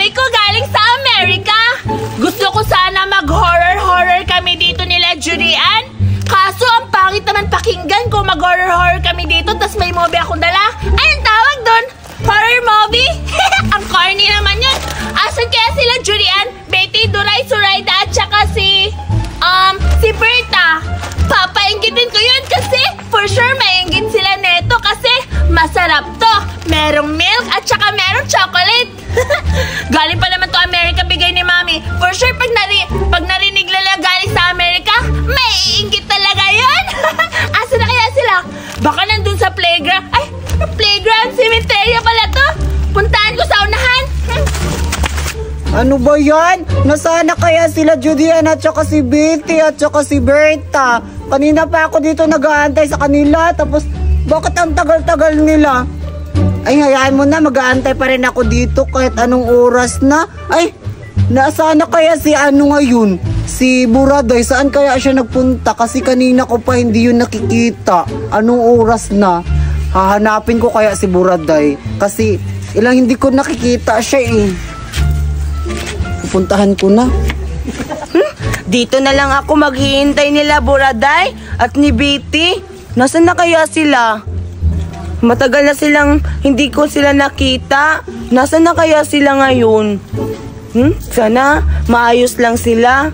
mami ko galing sa Amerika. Gusto ko sana mag-horror kami dito nila Julian. Kaso ang pangit naman pakinggan kung mag-horror kami dito tas may movie akong dala. Anong tawag doon? Horror movie? Ang corny naman yun. Asan kaya sila Julian, Betty, Duray, Zoraida at saka si Berta? Papainggitin ko yun kasi for sure maingit sila neto kasi masarap to. Merong milk at saka merong chocolate. Galing pa naman to Amerika, bigay ni Mami. For sure pag narinig nila galing sa Amerika, maiinggit talaga yun. Asa na kaya sila? Baka nandun sa playground. Ay, playground, cemetery pala to. Puntahan ko sa unahan. Ano ba yan? Nasaan na kaya sila Julian at saka si Betty at saka si Berta? Kanina pa ako dito nag-aantay sa kanila. Tapos bakit ang tagal-tagal nila? Ay, hayaan mo na, mag-aantay pa rin ako dito kahit anong oras na. Ay, nasaan na kaya si ano ngayon? Si Buraday, saan kaya siya nagpunta? Kasi kanina ko pa hindi yun nakikita. Anong oras na? Hahanapin ko kaya si Buraday. Kasi ilang hindi ko nakikita siya eh. Pupuntahan ko na. Dito na lang ako maghihintay nila Buraday at ni Betty. Nasaan na kaya sila? Matagal na silang hindi ko sila nakita. Nasaan na kaya sila ngayon? Sana maayos lang sila.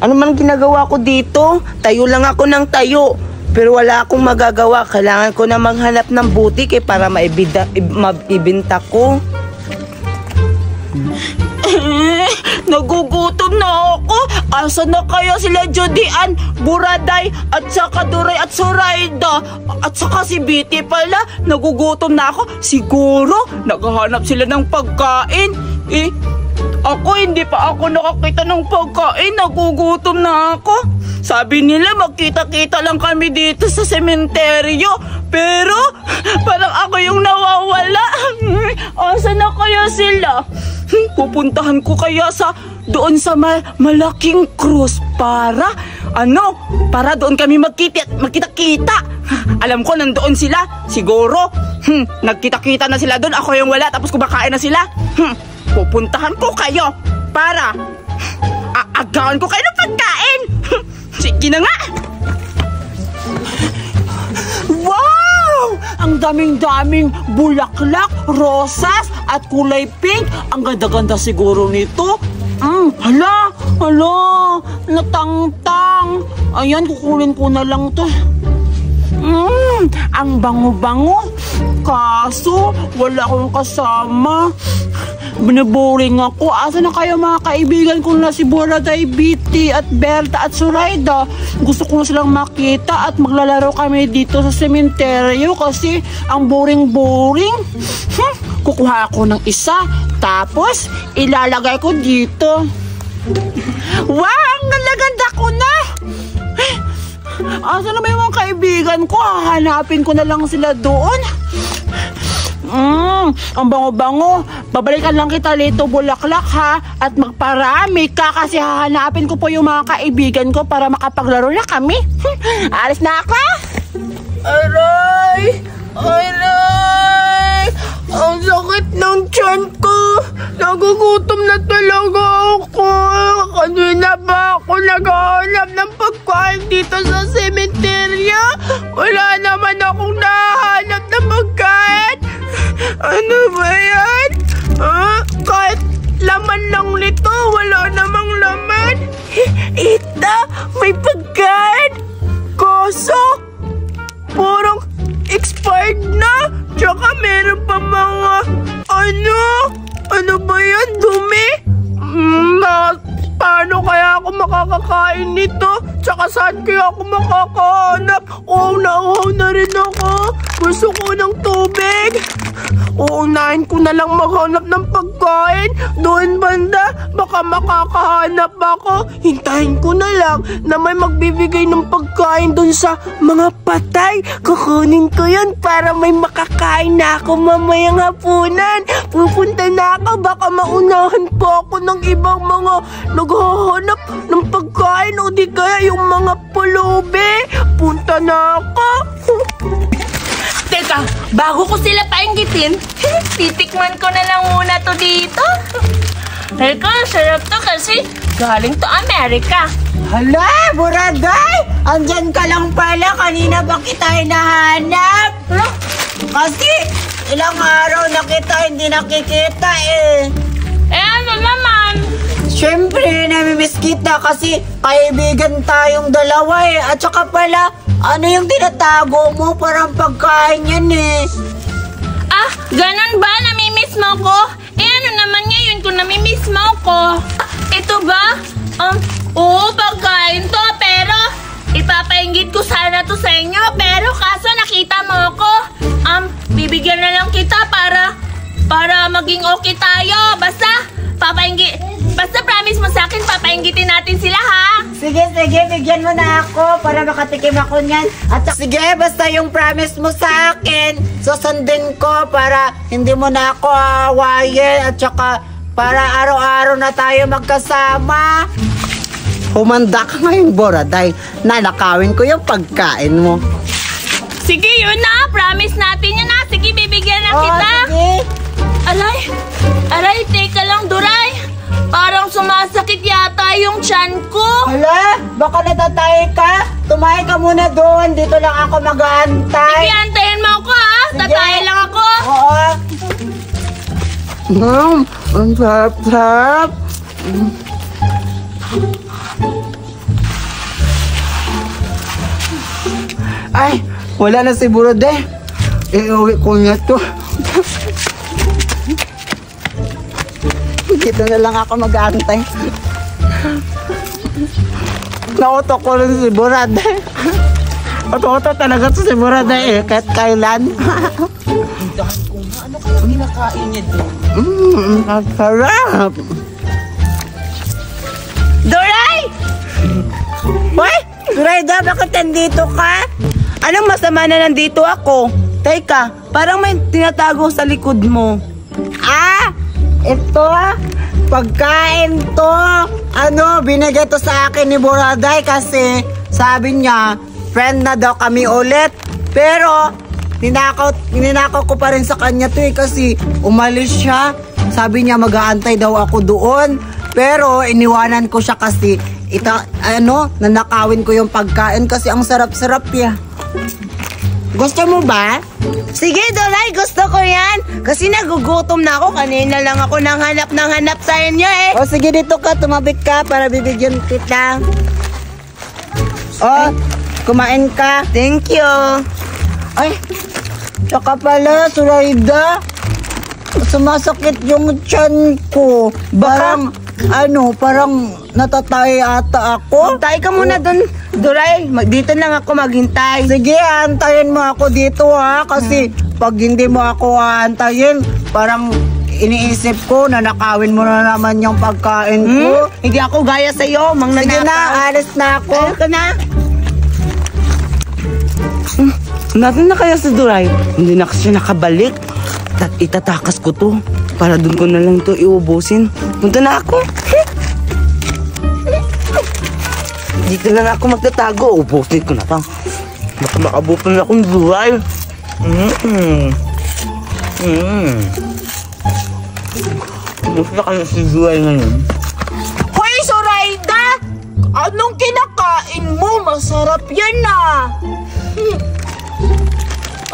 Ano man ginagawa ko dito? Tayo lang ako ng tayo. Pero wala akong magagawa. Kailangan ko na maghanap ng butik para maibenta ko. Nagugutom na ako. Asa na kaya sila Judian, Buraday at saka Duray at Zoraida at saka si Betty pala? Nagugutom na ako. Siguro naghahanap sila ng pagkain. Ako hindi pa ako nakakita ng pagkain. Nagugutom na ako. Sabi nila magkita-kita lang kami dito sa sementeryo. Pero parang ako yung nawawala. Asa na kaya sila? Pupuntahan ko kaya doon sa malaking krus para doon kami magkita-kita. Alam ko nandoon sila. Siguro nagkita-kita na sila doon. Ako yung wala tapos kumakain na sila. Pupuntahan ko kayo para aagawan ko kayo ng pagkain. Sige na nga. Wow! Ang daming-daming bulaklak, rosas at kulay pink. Ang ganda-ganda siguro nito. Hala, natangtang. Ayan, kukunin ko na lang to. Ang bango-bango. Kaso, wala akong kasama. Binaboring ako. Asa na kayo mga kaibigan ko na si Buraday, Betty at Berta at Zoraida? Gusto ko na silang makita at maglalaro kami dito sa sementeryo kasi ang boring-boring. Kukuha ako ng isa tapos ilalagay ko dito. Wow! Ang ganda ko na! Asa na ba yung mga kaibigan ko? Hahanapin ko na lang sila doon. Ang bango-bango. Babalikan lang kita dito, bulaklak ha. At magparami ka kasi hahanapin ko po yung mga kaibigan ko para makapaglaro na kami. Alis na ako. Aray! Aray! Ang sakit ng tiyan ko. Nagugutom na talaga ako. Kanina pa ako naghahanap ng pagkain dito sa sementeryo. Wala naman akong nahanap ng pagkain. Ano ba yan? Kahit laman lang nito, wala namang laman. Ito, may pagkain. Kaso, parang expired na. Tsaka meron pa mga, ano ba yan? Dumi? Paano kaya ako makakakain nito? Tsaka saan kaya ako makakahanap? Nauhaw na rin ako. Gusto ko ng tubig. Uunahin ko na lang maghanap ng pagkain. Doon banda, baka makakahanap ako. Hintayin ko na lang na may magbibigay ng pagkain doon sa mga patay. Kukunin ko yun para may makakain na ako mamayang hapunan. Pupunta na ako, baka maunahan po ako ng ibang mga naghahanap ng pagkain o di kaya yung mga pulubi. Punta na ako. Teka, bago ko sila painggitin, titikman ko na lang muna to dito. Teka, sarap to kasi galing to Amerika. Hala, Buraday! Andyan ka lang pala. Kanina ba kita hinahanap? Kasi ilang araw na kita hindi nakikita eh. Ano naman? Siyempre, namimiss kita kasi kaibigan tayong dalawa eh. At saka pala, ano yung tinatago mo? Parang pagkain yan eh. Ah, ganun ba? Namimiss mo ko? Ano naman ngayon kung namimiss mo ko? Ito ba? Oo, pagkain to. Pero, ipapainggit ko sana to sa inyo. Pero, kaso nakita mo ko. Bibigyan na lang kita para maging okay tayo. Basta promise mo sa akin, papainggitin natin sila, ha? Sige, bigyan mo na ako para makatikim ako niyan. At sige, basta yung promise mo sa akin, susundin ko para hindi mo na ako aawayin at saka para araw-araw na tayo magkasama. Humanda ka ngayon, Buraday. Nanakawin ko yung pagkain mo. Sige, yun na. Promise natin yun, ha? Sige, bibigyan na kita. Sige. Aray, teka lang, Duray. Parang sumasakit yata yung tiyan ko. Hala, baka natatay ka. Tumayo ka muna doon. Dito lang ako mag-aantay. Sige, antayin mo ako, ha? Sige. Tatay lang ako. Oo. Ang sarap-sarap. Ay, wala na si Buraday. Iuwi ko na to. Dito na lang ako mag-aantay. Nauto ko rin si Buraday. Oto-oto talaga to si Buraday eh, kahit kailan. Ano kaya kinakain niya doon? Ang sarap. Doray! Hoy! Durayda, bakit nandito ka? Anong masama na nandito ako? Teka, parang may tinatago sa likod mo. Ito, pagkain to. Binigay to sa akin ni Buraday kasi sabi niya, friend na daw kami ulit. Pero, ninakaw ko pa rin sa kanya to eh kasi umalis siya. Sabi niya mag-aantay daw ako doon. Pero, iniwanan ko siya kasi nanakawin ko yung pagkain kasi ang sarap-sarap ya. Gusto mo ba? Sige, Dolay, gusto ko yan. Kasi nagugutom na ako. Kanina lang ako nang hanap sa inyo eh. O sige, dito ka, tumabit ka para bibigyan kita. O, kumain ka. Thank you. Ay, tsaka pala, Surayda, sumasakit yung tiyan ko. Parang natatay ata ako. Tayo ka muna dun, Dolay. Dito lang ako maghintay. Sige, antayin mo ako dito ha. Kasi pag hindi mo ako antayin, parang iniisip ko na nakawin mo na naman yung pagkain ko. Hindi ako gaya sa'yo, mangnanakaw. Sige na, alis na ako. Ayaw ka na. Natin na kaya si Duray? Hindi na kasi nakabalik. Itatakas ko to. Para dun ko na lang to iubusin. Punta na ako. Dito na ako magtatago. Ubusin ko na to. Baka makabupan akong Duray. Gusto ka na si Duray ngayon. Hoy, Surayda! Anong kinakain mo? Masarap yan ah!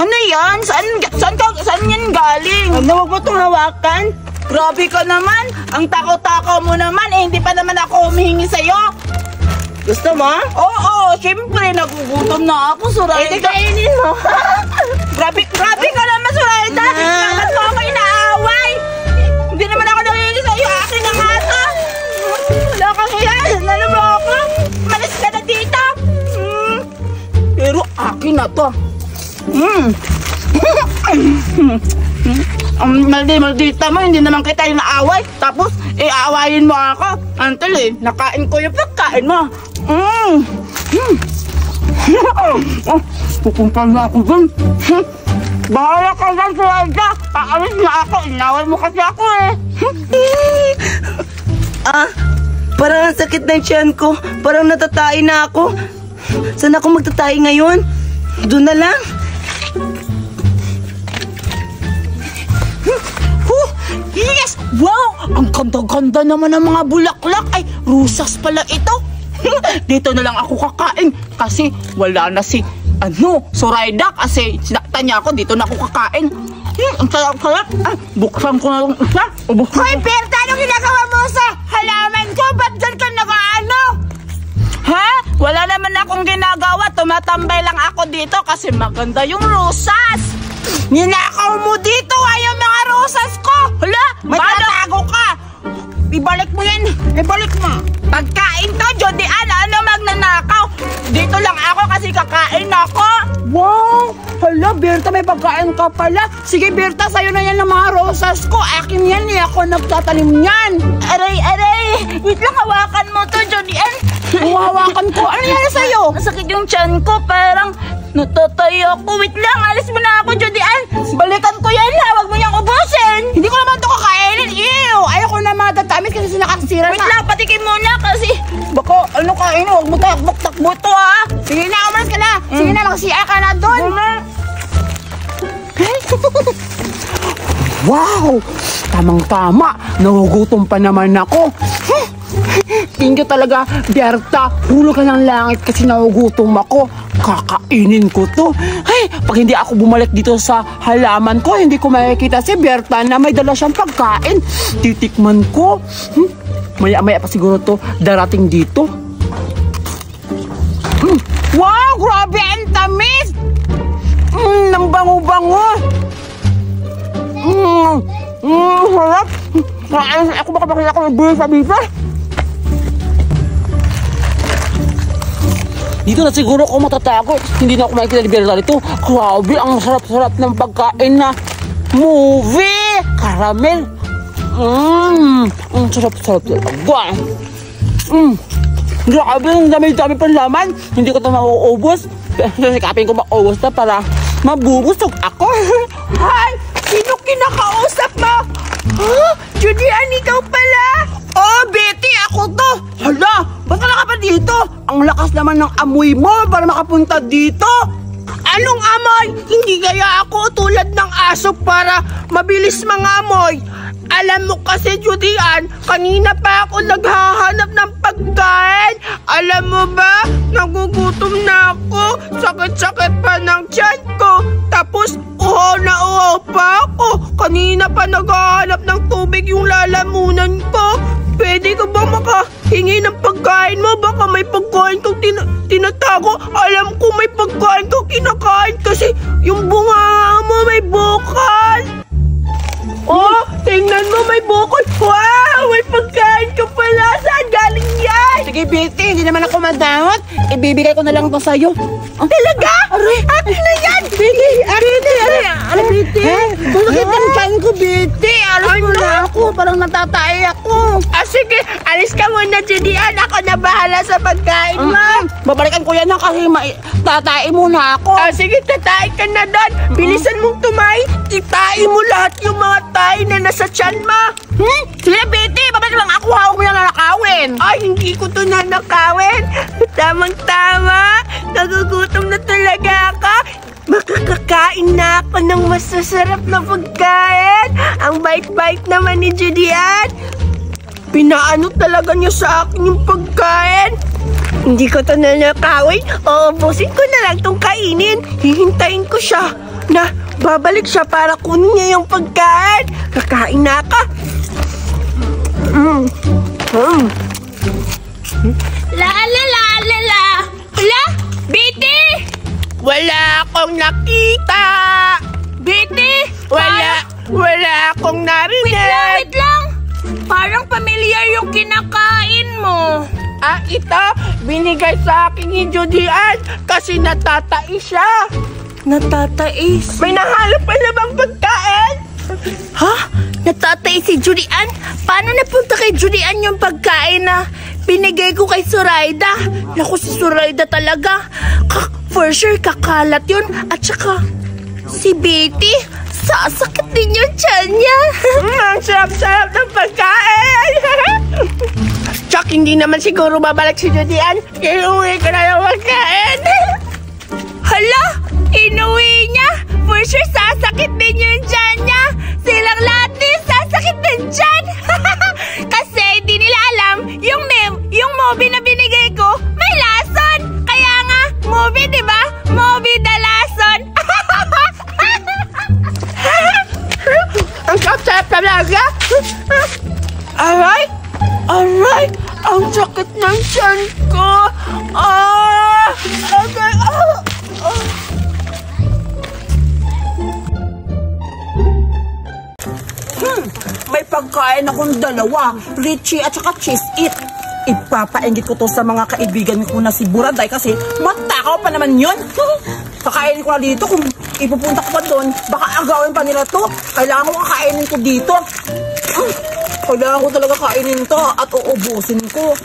Ano yan? Saan yan galing? Ano, wag mo itong hawakan? Grabe ka naman! Ang takaw-takaw mo naman eh, hindi pa naman ako humihingi sa'yo! Gusto mo? Oo, syempre, nagugutom na ako, Surayda. Eh, di kainin mo. grabe ka naman, Surayda! Bakit mo ako inaaway? Hindi naman ako nangihingi sa'yo, akin na nga to! Wala kang iyan, ano mo ako? Malis ka na dito! Pero akin na to. Maldita mo, hindi naman kita yung naaway. Tapos, aawayin mo ako. Antal eh, nakain ko yung pagkain mo. Pupunta na ako dun. Bahala ka dyan, Surayda. Paalis na ako, inaway mo kasi ako eh. Parang ang sakit ng tiyan ko. Parang natatay na ako. Saan ako magtatay ngayon? Doon na lang. Yes! Wow! Ang ganda-ganda naman ng mga bulaklak. Ay, rusas pala ito. Dito na lang ako kakain kasi wala na si Zoraida kasi sinaktan niya ako. Dito na ako kakain. Ang sarap-sarap. Buksan ko na lang isa. Hoy, Berta, anong ginagawa mo sa halaman ko? Ba't dyan ka nakaano? Ha? Wala naman akong ginagawa. Tumatambay lang ako dito kasi maganda yung rosas. Ninakaw mo dito yung mga rosas ko! Hala, May tatago ka! ibalik mo yan. Ibalik mo. Pagkain to, Judy Ann, ano magnanakaw? Dito lang ako kasi kakain ako. Wow! Hala, Berta, may pagkain ka pala. Sige, Berta, sa'yo na yan ng mga rosas ko. Akin yan, ako nagtatanim yan. Aray! Wait lang, hawakan mo to, Judy Ann. Hawakan ko. Ano yan sa'yo? Masakit yung tiyan ko, parang natatayo ako. Wait lang, alis mo na ako, Judy Ann. Balikan ko yan, huwag mo niyang ubusin. Hindi ko naman ito kakainin. Ew! Ayoko na mga tatamis kasi sila nakasira Wait lang, patikin muna kasi... Bako, ano kain? Huwag mo takbok-takbo ito, ha? Sige na, umalis ka na. Sige na, makasiya ka na doon. Wow! Tamang-tama. Nahugutom pa naman ako. Thank you talaga, Berta. Hulog ka ng langit kasi nahugutom ako. Kakainin ko to. Ay, pag hindi ako bumalik dito sa halaman ko, hindi ko makikita si Berta na may dala siyang pagkain. Titikman ko. Maya-maya pa siguro to darating dito. Wow, grabe ang tamis! Nang bango-bango. Harap. Ako baka bakit ako nagbuhay sa bisa. Dito na siguro ako matatago. Hindi na ako makikita ni Berta dito. Grabe, ang sarap-sarap ng pagkain na movie. Caramel. Ang sarap-sarap talaga. Grabe, ang dami-dami pang laman. Hindi ko ito mauubos. Sikapin ko maubos na para mabubusog ako. Hay! Sino kinakausap mo? Huh? Judy Ann, ikaw pala? Oh, Betty, ako to. Hala, ba't ka pa dito? Ang lakas naman ng amoy mo para makapunta dito. Anong amoy? Hindi kaya ako tulad ng aso para mabilis mangamoy. Alam mo kasi, Judy Ann, kanina pa ako naghahanap ng pagkain. Alam mo ba, nagugutom na ako. Sakit-sakit pa ng tiyan ko. Tapos, uho na uho pa ako. Kanina pa naghahanap ng tubig yung lalamunan ko. Pwede ka ba makahingi ng pagkain mo? Baka may pagkain kang tinatago. Alam ko may pagkain kang kinakain kasi yung bunga mo may bukal. Oh, tingnan mo, may bukol. Wow, may pagkain ka pala. Saan galing yan? Sige, Betty, hindi naman ako madamot. Ibibigay ko na lang ito sa'yo. Talaga? Akin na yan. Betty, Betty. Bakit ang tiyan ko, Betty? Alas mo na ako. Parang natatay ako. Sige, alis ka muna, Judy Ann. Ako na bahala sa pagkain mo. Babalikan ko yan na kasi tatay muna ako. Sige, tatay ka na doon. Bilisan mong tumayo. Itain mo lahat yung mga tayo na nasa tiyan mo. Sige, Betty, babalik lang ako. Hawak mo yung nanakawin. Ay, hindi ko to nanakawin. Tamang-tama. Nagugutom na talaga ako. Makakakain na ako ng masasarap na pagkain. Ang bait-bait naman ni Judy Ann. Pinaano talaga niya sa akin yung pagkain. Hindi ko to nanakawin. Uubusin ko na lang itong kainin. Hihintayin ko siya na babalik siya para kunin niya yung pagkain. Kakain na ako. La la la la la. Hala, Betty! Wala akong nakita. Betty! Wala akong narinig. Wait lang. Parang familiar yung kinakain mo. Ito, binigay sa akin ni Judy Ann kasi natatais siya. Natatais? May nahalap pa na bang pagkain? Ha? Natatais si Judy Ann? Paano napunta kay Judy Ann yung pagkain na binigay ko kay Zoraida? Naku, si Zoraida talaga. For sure, kakalat yun. At saka, si Betty, sasakit din yung tiyan niya. Ang sarap-sarap ng pagkain. Tsak, hindi naman siguro babalik si Judy Ann. Inuwi ko na yung pagkain. Hala, inuwi niya. For sure, sasakit din yung tiyan niya. Silang lahat ni Betty, di ba? Moby Dalason. Ang sarap talaga. Aray! Aray! Ang sakit ng tiyan ko. Okay. May pagkain akong dalawa, Richie at saka Cheese It. Ipapainggit ko to sa mga kaibigan ko na si Buraday kasi matakaw pa naman yun. Kakainin ko na dito, kung ipupunta ko pa doon, baka agawin pa nila to. Kailangan ko kakainin ko dito. Kailangan ko talaga kainin to at uubusin ko.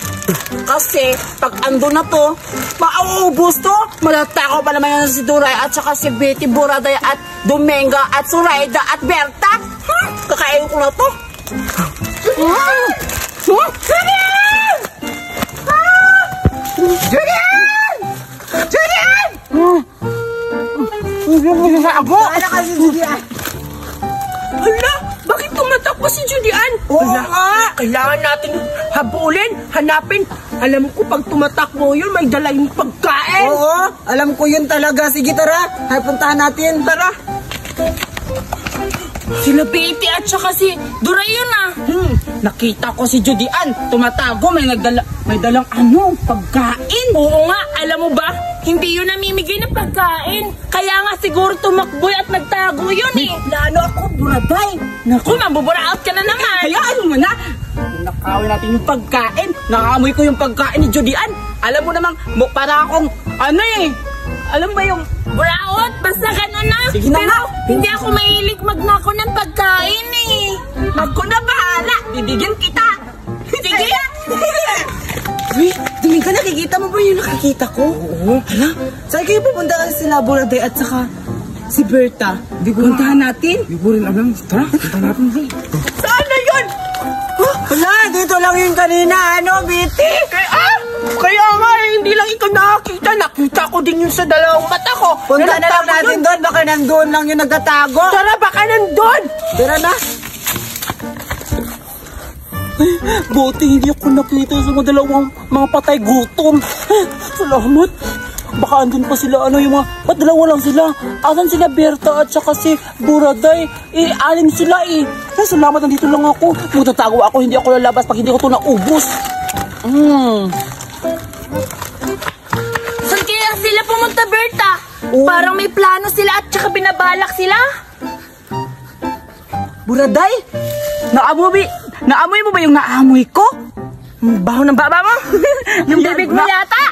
Kasi pag ando na to, mauubos to. Malatakaw pa naman yan si Duray at saka si Betty, Buraday at Dominga at Zoraida at Berta. Kakainin ko na to. Julian! Julian! Julian! Ako! Sana kasi Julian. Hala! Bakit tumatakbo si Julian? Oo nga! Kailangan natin habulin, hanapin. Alam ko pag tumatakbo yun, may dala yung pagkain. Oo, alam ko yun talaga. Sige, tara. Hay, puntahan natin. Tara! Sila Betty at saka si Duray yun ah. Nakita ko si Julian. Tumatago, may dalang pagkain. Oo nga, alam mo ba? Hindi yun namimigay ng pagkain. Kaya nga siguro tumakboy at nagtago yun eh. Lalo ako, Buraday. Naku, mabuburaot ka na naman. Kaya ano mo na? Nakawin natin yung pagkain. Nakaamoy ko yung pagkain ni Julian. Alam mo namang, para akong, alam ba yung, Buraot, basta gano'n na. Sige na Pero nga. hindi ako mahilig magnako ng pagkain eh. ako na bahala. Bibigyan kita. Sige. Uy, Dominga, nakikita mo ba yung nakikita ko? Oo. Hala, saan kayo pupunta kasi sila Buraday at saka si Berta? Puntahan natin. Hindi ko rin alam. Tara, punta natin, bro. Saan na yun? Hala, dito lang yun kanina, Betty? Kaya nga, hindi lang ikaw nakakita. Nakita ko din yun sa dalawang mata ko. Punta na lang natin doon, baka nandun lang yung nagtatago. Tara, baka nandun. Tara na. Buti hindi ako nakita sa mga dalawang mga patay gutom. Salamat. Baka andun pa sila, yung mga, ba't dalawa lang sila? Asan sila Berta at saka si Buraday? Anim sila salamat, nandito lang ako. Magtatago ako, hindi ako lalabas pag hindi ko ito naubos. Saan kaya sila pumunta, Berta? Parang may plano sila at saka binabalak sila. Buraday? Naamoy mo ba yung naamoy ko? Baho ng baba mo? Yung bibig mo yata.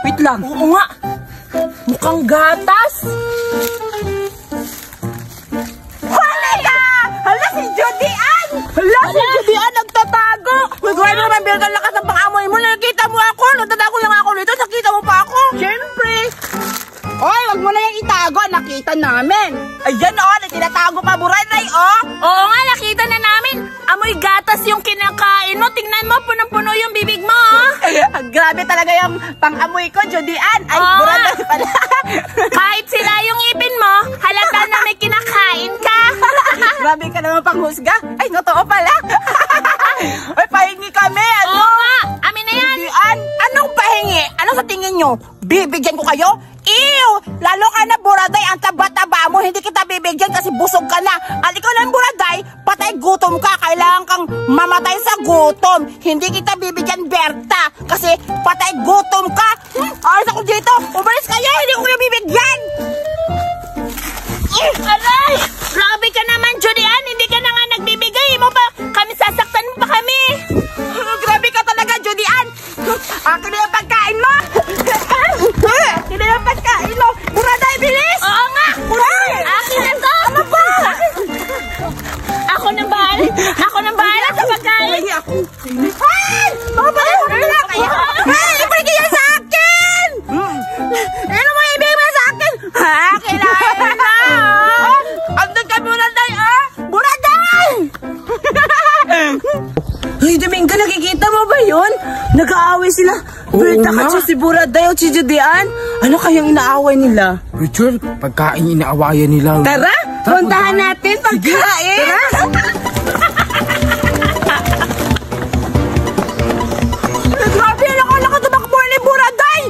Wait lang. Oo nga. Mukhang gatas. Hala, si Judian! Hala, si Judian nagtatago! Uy, gawin mo naman, Berta, lakas ang pangamoy mo. Nakita mo ako. Nagtatago lang ako nito. Nakita mo pa ako. Siyempre. Oy, wag mo na yung itago. Nakita namin. Ayan, tinatago pa, Buraday, Oo nga, nakita na namin. Amoy gatas yung kinakain mo. Tingnan mo, punong-puno yung bibig mo. Grabe talaga yung pang-amoy ko, Judian. Ay, Oo. Buraday pala. Kahit sila yung ipin mo, halata na may kinakain ka. Grabe ka naman panghusga. Ay, totoo pala. Ay, pahingi kami. Oo nga, amin na yan. Judian, anong pahingi? Ano sa tingin nyo? Bibigyan ko kayo? Ew! Lalo ka na, Buraday, ang taba-taba mo. Hindi kita bibigyan kasi busog ka na. At ikaw lang, Buraday, patay gutom ka. Kailangan kang mamatay sa gutom. Hindi kita bibigyan, Berta, kasi patay gutom ka. Alis ako dito. Umalis kayo. Hindi ko kayo bibigyan. Aray! Grabe ka naman, Julian. Hindi ka na nga nagbibigay mo pa. Kami sasaktan mo pa kami. Grabe ka talaga, Judian. Akin na yung pagkain mo. Akin na yung pagkain mo. Buraday, bilis! Oo nga. Buraday! Akin na to. Ano ba? Ako nang bahala. Ako nang bahala sa pagkain. Ay! Mga pala na kayo. Ay! Ibalik kayo sa akin! Ano mo ibig mo sa akin? Kailangan na! Andun ka, Buraday, Buraday! Hey, Dominga, nakikita mo ba yun? Nag-aaway sila. Berta ka si Buraday o si Judian. Ano kayang inaaway nila? Richard, pagkain inaawayan nila. Tara, puntahan natin pagkain. Grabe, nakatumakbo ni Buraday!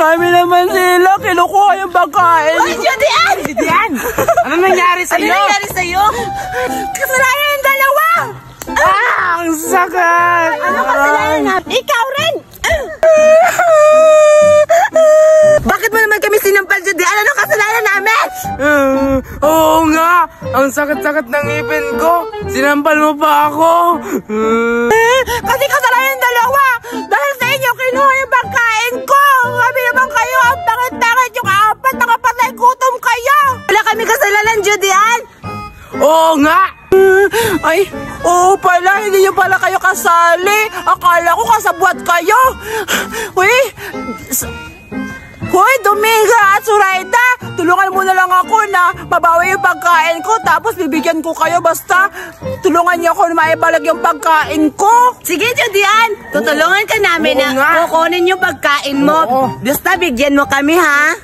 Marami naman sila. Kinukuha yung pagkain. Ay, Judian! Judian! Ano nangyari sa'yo? Ano nangyari sa'yo? Kasalanan ng dalawa! Ang sakit! Ano kasalanan natin? Ikaw rin! Bakit mo naman kami sinampal, Judian? Ano kasalanan namin? Oo nga! Ang sakit-sakit ng ngipin ko! Sinampal mo pa ako! Kasi kasalanan ng dalawa! Dahil sa inyo, kinuha yung pagkain ko! Kami naman kayo, ang tangit-tangit yung apat, nakapatay gutom kayo! Wala kami kasalanan, Judian! Oo nga! Ay, oo pala, hindi nyo pala kayo kasali. Akala ko kasabwat kayo. Hoy, Dominga at Zoraida, tulungan mo na lang ako na mabawi yung pagkain ko, tapos bibigyan ko kayo, basta tulungan niyo ako na maibalag yung pagkain ko. Sige, Judian, tutulungan ka namin Oo na nga. kukunin yung pagkain mo. Oo. Basta bigyan mo kami, ha?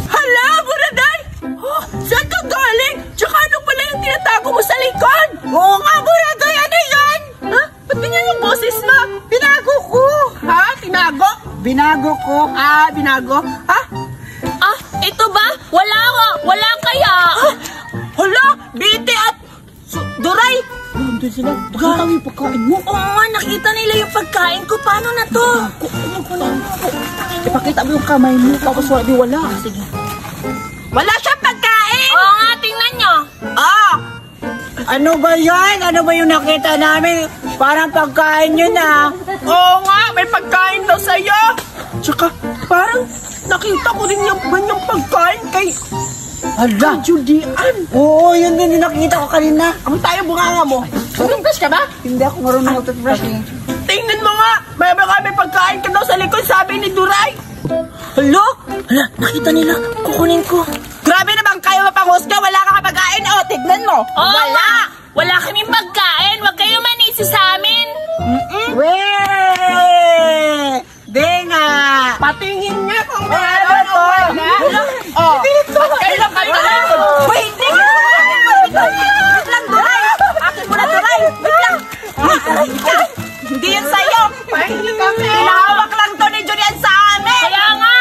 Hala, Buraday! Oh, saan ka galing? Tsaka ano pala yung tinatago mo sa likod? Oo nga, Buraday, ano yan? Ha? Ba't ganyan yung boses mo? Binago ko. Ha? Tinago? Binago ko. Binago? Ha? Ah, ito ba? Wala kaya. Hala, Biti at Duray. Nandun sila. Nakita mo yung pagkain mo. Oo nga, nakita nila yung pagkain ko. Paano na to? Ipakita mo yung kamay mo, tapos wala. Sige. Wala siyang pagkain! Oo nga, tingnan nyo. Ano ba yan? Ano ba yung nakita namin? Parang pagkain yun ah. Oo nga, may pagkain daw sa'yo. Tsaka, parang nakita ko rin yung ganyang pagkain kay Hala. Judian. Oo, yun din yung nakita ko kanina. Ang tayo bunganga mo. Toothbrush ka ba? Hindi ako marunong mag-toothbrush eh. Tingnan mo nga, may pagkain ka daw sa likod, sabi ni Duray. Hala, nakita nila. Kukunin ko. Grabe naman kayo mapanghusga, wala ka pagkain. O, tignan mo. Wala kaming pagkain. Huwag kayo manisi sa amin. Weh! Di nga! Patingin niya kung meron o wala. O, kailan ka talaga? Uy, hindi! Wait lang, Duray! Akin mo na, Duray! Wait lang! Hindi yan sa'yo! Pahingi kami. Pinahawak lang to ni Julian sa amin! Kaya nga!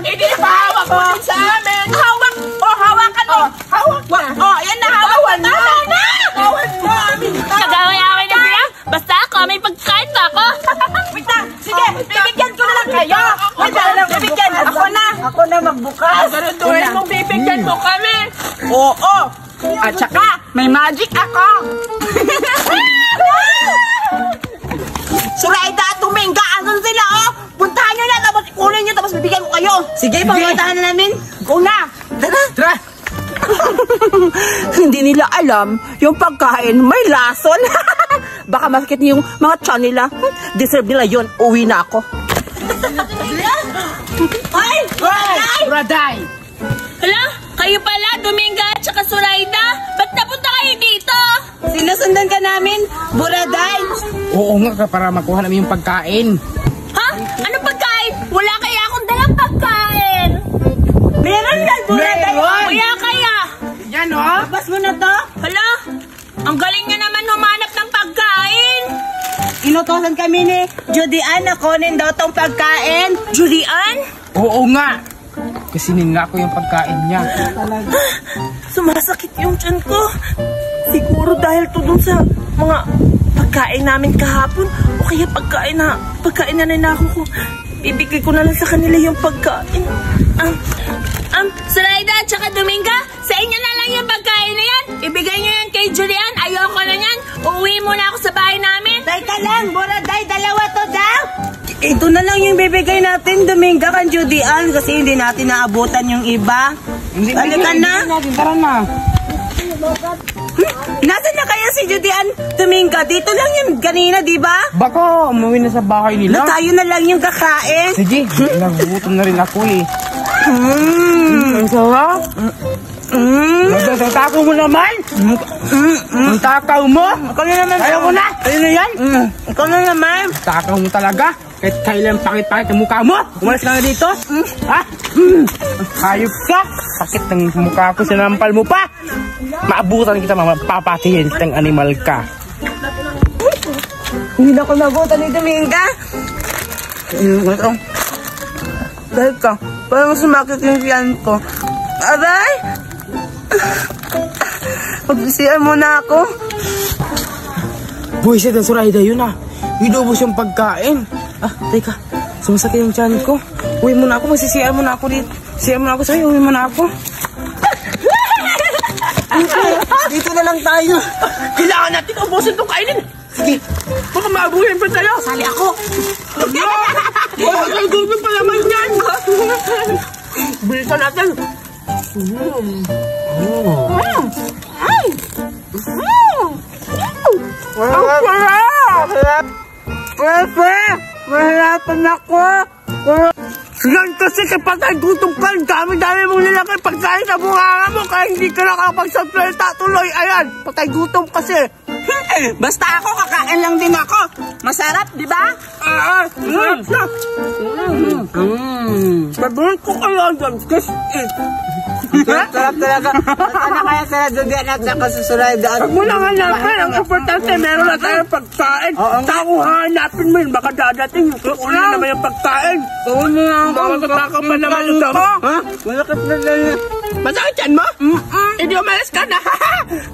Hindi pa hawak mo din sa amin. Hawak! O, hawakan mo! Hawak na. O, yan na, hawak Bawan na! mo. Na! Bawan mo, amin ka. Kagaway-away na sila! Basta ako, may pagkain pa ako! Wait lang! Sige, bibigyan ko na lang kayo! Wait lang, bibigyan! Ako na! Ako na magbukas. Ganun doon mong bibigyan mo kami. Oo. At saka, may magic ako. Zoraida at Dominga, andun sila, oh! Puntahan nyo na, tapos kunin nyo, tapos bibigyan ko kayo! Sige, pamuntahan na namin! Go na! Tara! Hindi nila alam yung pagkain may lason. Baka masakit yung mga tiyan nila. Deserve nila yun. Uwi na ako. Ay! Buraday! Buraday! Hala, kayo pala, Dominga at saka Zoraida? Ba't napunta kayo dito? Sinusundan ka namin, Buraday! Oo nga, para makuha namin yung pagkain. Ha? Ano pagkain? Wala kaya akong dalang pagkain! Meron yan, Buraday! Meron! Kaya kaya! Yan o! Bas mo na to? Hala, ang galing niya naman humanap ng pagkain! Inutosan kami ni Judian na kunin daw tong pagkain. Julian? Oo nga! Kasi ninako yung pagkain niya. Sumasakit yung tiyan ko. Siguro dahil to dun sa mga pagkain namin kahapon o kaya pagkain na ninako ko. Ibigay ko na lang sa kanila yung pagkain. Zoraida at saka Dominga, sa inyo na lang yung pagkain na yan. Ibigay nyo yan kay Julian. Ayoko na yan. Uuwi muna ako sa bahay namin. Teka lang, Buraday, dalawa to daw. Ito na lang yung bibigay natin, Dominga kan Judian, kasi hindi natin naabutan yung iba. Halika na. Tara na. Nasaan na kaya si Judian, Dominga? Dito lang yung kanina, di ba? Baka umuwi na sa bahay nila. Tayo na lang yung kakain. Sige, nagugutom na rin ako eh. Ang sarap. Ang takaw mo naman. Ang takaw mo. Ikaw na naman. Ayaw ko na. Ayaw na yan. Ikaw na naman. Takaw mo talaga. Kahit kailan pakit-pakit ang mukha mo. Umalis ka na dito. Ha? Hayop ka. Sakit ng mukha ko. Sinampal mo pa. Maabutan kita, mapapatihin kitang animal ka. Hindi na ako nabutan ni Dominga. Ito. Dahil ka, parang sumakit yung tiyan ko. Aray! Pagbisihan mo na ako. Buwisit ang Zoraida yun ah. Inubos yung pagkain. Ah, teka. Sumasakit yung tiyan ko. Uwi mo na ako, magsisiyar mo na ako dito. Siyar mo na ako sa'yo, uwi mo na ako. Dito na lang tayo. Kailangan natin ubusin itong kainin. Sige, baka maabuhin pa tayo. Sali ako. Wala gusto pa naman yan. Bilisan natin. Mahirapan ako. Yan kasi kapag ay gutom ka, dami-dami mong nilagay pagkain sa bunganga mo kaya hindi ka nakakapagsasalita tuloy. Ayan, patay gutom kasi. Basta ako, kakain lang din ako. Masarap, di ba? Sarap siya. Sabihin ko kayo dyan, just eat. Sarap talaga. Ano kaya sila Judian at saka si Zoraida? Huwag mo lang hanapin. Ang importante, meron na tayong pagkain. Tako hanapin mo yun, baka dadating. Uli naman yung pagkain. Uli na ako. Makakataka pa naman ito. Ha? Malakit na lang. Masakit yan mo? Hindi umalas ka na.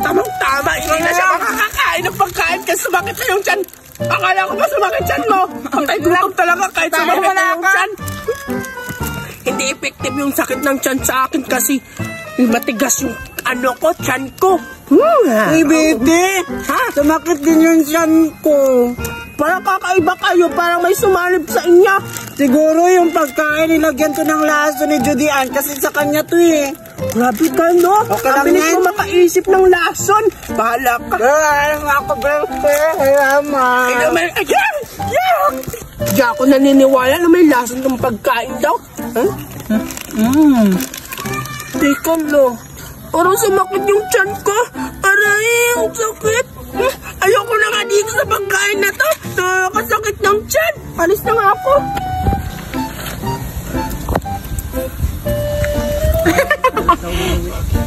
Tamang-tama, hindi na siya makakakain ng pagkain kasi sumakit na yung tiyan. Akala ko ba sumakit tiyan mo? Patay gutom talaga kahit sumakit na yung tiyan. Hindi effective yung sakit ng tiyan sa akin kasi matigas yung tiyan ko. Hey, Betty! Ha? Sumakit din yung tiyan ko. Parang kakaiba kayo, parang may sumalib sa inyo. Siguro yung pagkain nilagyan to ng laso ni Judian kasi sa kanya to eh. Grabe ka, no? Okay lang ang bilis yan. mo makaisip ng lason. Bahala ka. Ay, ako, Betty. Salamat. Di ako naniniwala na may lason ng pagkain daw. Teka, lo. Parang sumakit yung tiyan ko. Aray, ang sakit. Ayoko na nga dito sa pagkain na to. Nakakasakit ng tiyan. Alis na nga ako.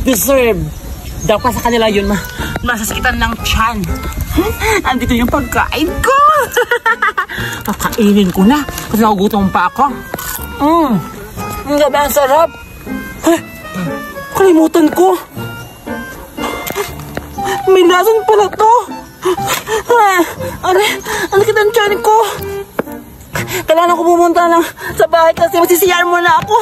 Deserve. Daw pa sa kanila yun, masasakitan ng tiyan. Andito yung pagkain ko. Kakainin ko na kasi nagugutom pa ako. Ang gabi, ang sarap. Kalimutan ko. May lason pala to. Ano kita ang tiyan ko? Kailangan ko pumunta lang sa bahay kasi masisiyar mo na ako.